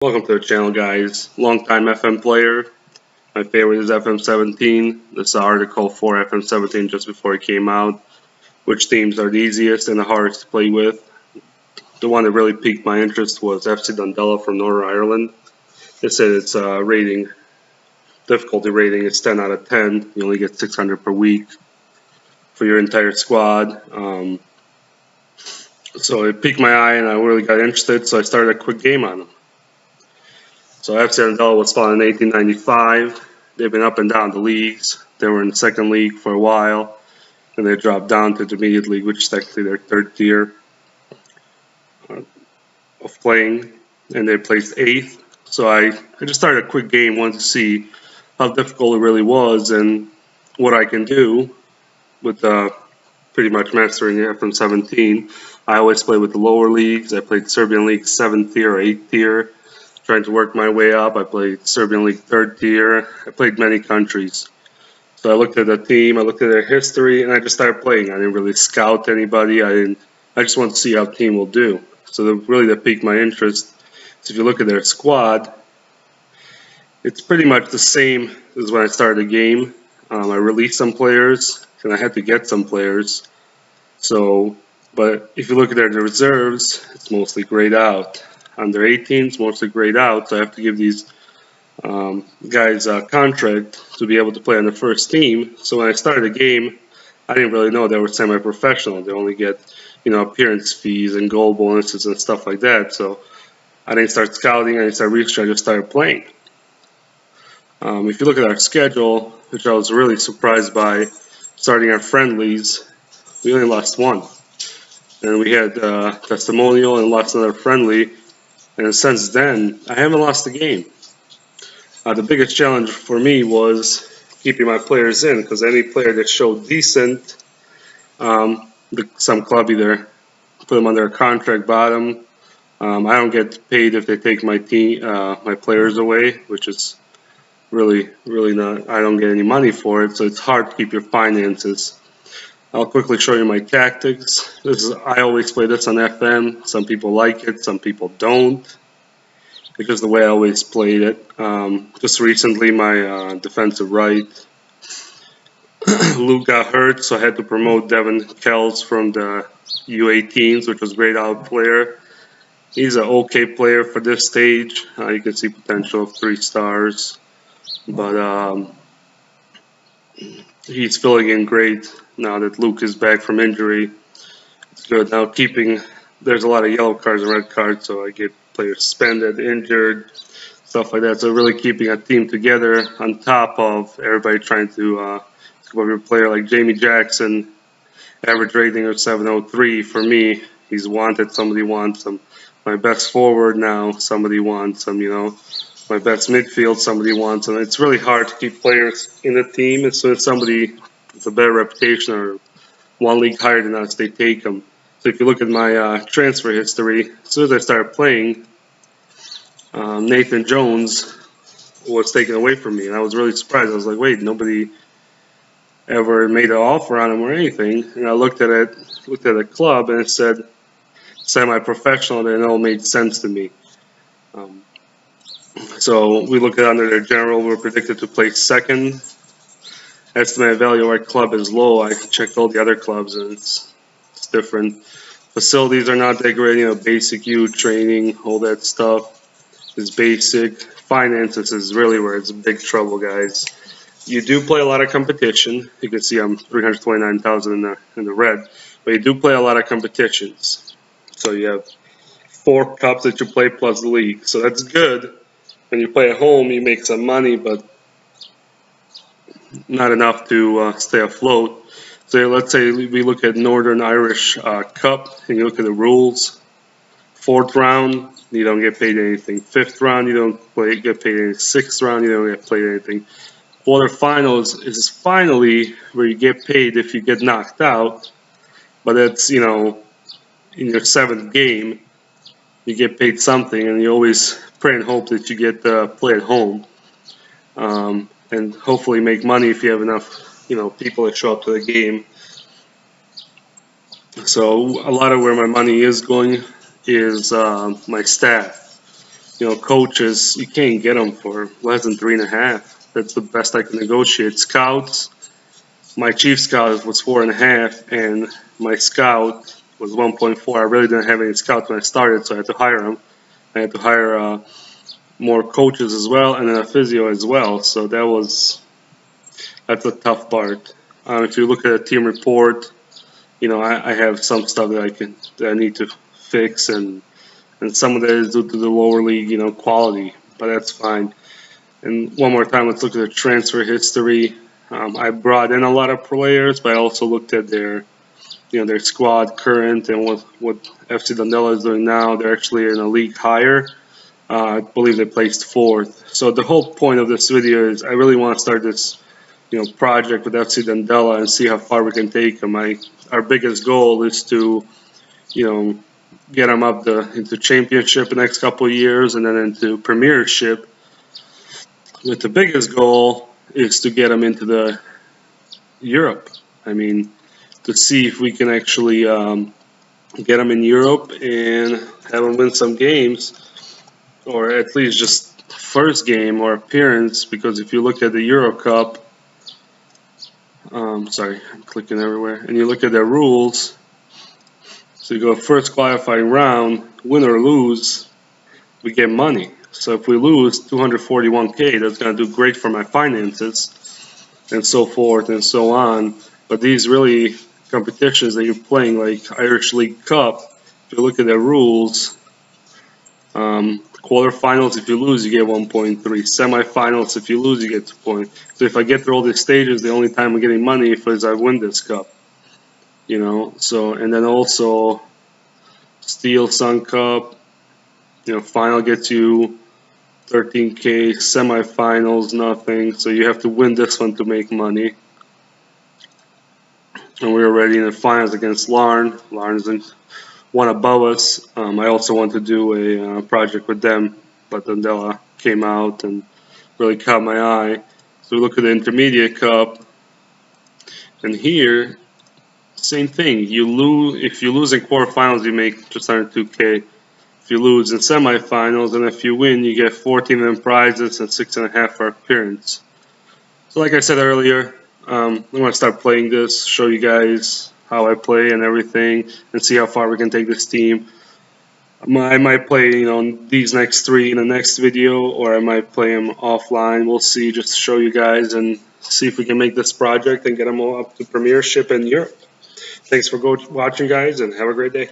Welcome to the channel, guys. Longtime FM player. My favorite is FM17. This is an article for FM17 just before it came out. Which teams are the easiest and the hardest to play with? The one that really piqued my interest was FC Dundela from N.Ireland. It said its difficulty rating is 10 out of 10. You only get 600 per week for your entire squad. So it piqued my eye and I really got interested, so I started a quick game on them. So FC Dundela was spawned in 1895. They've been up and down the leagues. They were in the second league for a while, and they dropped down to the intermediate league, which is technically their third tier of playing, and they placed 8th. So I just started a quick game, wanted to see how difficult it really was and what I can do with pretty much mastering FM17. I always play with the lower leagues. I played Serbian League 7th tier or 8th tier. Trying to work my way up. I played Serbian League 3rd tier. I played many countries. So I looked at the team, I looked at their history, and I just started playing. I didn't really scout anybody. I just wanted to see how the team will do. So that piqued my interest. So if you look at their squad, it's pretty much the same as when I started the game. I released some players, and I had to get some players. But if you look at their reserves, it's mostly grayed out. Under 18s, mostly grayed out, so I have to give these guys a contract to be able to play on the first team. So when I started the game, I didn't really know they were semi-professional. They only get, appearance fees and goal bonuses and stuff like that. So I didn't start scouting, I didn't start researching, I just started playing. If you look at our schedule, which I was really surprised by, starting our friendlies, we only lost one. And we had testimonial and lost another friendly. And since then, I haven't lost a game. The biggest challenge for me was keeping my players in, because any player that showed decent, some club either put them under a contract bottom. I don't get paid if they take my players away, which is really not. I don't get any money for it, so it's hard to keep your finances. I'll quickly show you my tactics. I always play this on FM. Some people like it, some people don't. It's just the way I always played it. Just recently, my defensive right, Luke got hurt, so I had to promote Devin Kells from the U18s, which was a great out player. He's an okay player for this stage. You can see potential of 3 stars, but he's filling in great now that Luke is back from injury. It's good. Now there's a lot of yellow cards and red cards, so I get players suspended, injured, stuff like that. So really keeping a team together on top of everybody trying to come up with a player like Jamie Jackson, average rating of 703. For me, he's wanted. Somebody wants him. My best forward now, somebody wants him, My best midfield, somebody wants him. It's really hard to keep players in the team. As soon as somebody with a better reputation or one league higher than us, they take them. So if you look at my transfer history, as soon as I started playing, Nathan Jones was taken away from me, and I was really surprised. I was like, wait, nobody ever made an offer on him or anything. And I looked at the club, and it said semi-professional, and it all made sense to me. So we look at under their general, we're predicted to place 2nd. Estimated value of our club is low. I checked all the other clubs, and it's different. Facilities are not that great, basic youth training, all that stuff is basic. Finances is really where it's big trouble, guys. You do play a lot of competition. You can see I'm 329,000 in the red, but you do play a lot of competitions. So you have 4 cups that you play plus the league. So that's good. When you play at home, you make some money, but not enough to stay afloat. So let's say we look at Northern Irish Cup, and you look at the rules. 4th round, you don't get paid anything. 5th round, you don't get paid anything. 6th round, you don't get paid anything. Quarterfinals is finally where you get paid if you get knocked out, but that's, in your 7th game, you get paid something, and you always pray and hope that you get to play at home, and hopefully make money if you have enough, people that show up to the game. So a lot of where my money is going is my staff. coaches, you can't get them for less than 3.5. That's the best I can negotiate. Scouts, my chief scout was 4.5, and my scout was 1.4. I really didn't have any scouts when I started, so I had to hire them. I had to hire more coaches as well, and then a physio as well. So that's a tough part. If you look at a team report, I have some stuff that I need to fix, and some of that is due to the lower league, quality, but that's fine. And one more time, let's look at the transfer history. I brought in a lot of players, but I also looked at their squad current and what FC Dundela is doing now. They're actually in a league higher. I believe they placed 4th. So the whole point of this video is I really want to start this project with FC Dundela and see how far we can take them. Our biggest goal is to get them up into Championship the next couple of years, and then into Premiership. With the biggest goal is to get them into the Europe. I mean, to see if we can actually get them in Europe and have them win some games, or at least just first game or appearance. Because if you look at the Euro Cup, sorry, I'm clicking everywhere, and you look at their rules. So you go first qualifying round, win or lose, we get money. So if we lose 241K, that's going to do great for my finances, and so forth and so on. But these really competitions that you're playing, like Irish League Cup, if you look at the rules, quarterfinals, if you lose, you get 1.3. Semifinals, if you lose, you get 2 points. So if I get through all these stages, the only time I'm getting money is I win this cup. So, and then also Steel Sun Cup, final gets you 13K, semifinals, nothing. So you have to win this one to make money. And we're already in the finals against Larne. Larne's in one above us. I also want to do a project with them, but Dundela came out and really caught my eye. So we look at the Intermediate Cup, and here, same thing. If you lose in quarterfinals, you make just under 2K. If you lose in semifinals, and if you win, you get 14 in prizes and 6.5 for appearance. So like I said earlier, I'm going to start playing this, show you guys how I play and everything, and see how far we can take this team. I might play, these next 3 in the next video, or I might play them offline. We'll see, just to show you guys and see if we can make this project and get them all up to Premiership in Europe. Thanks for watching, guys, and have a great day.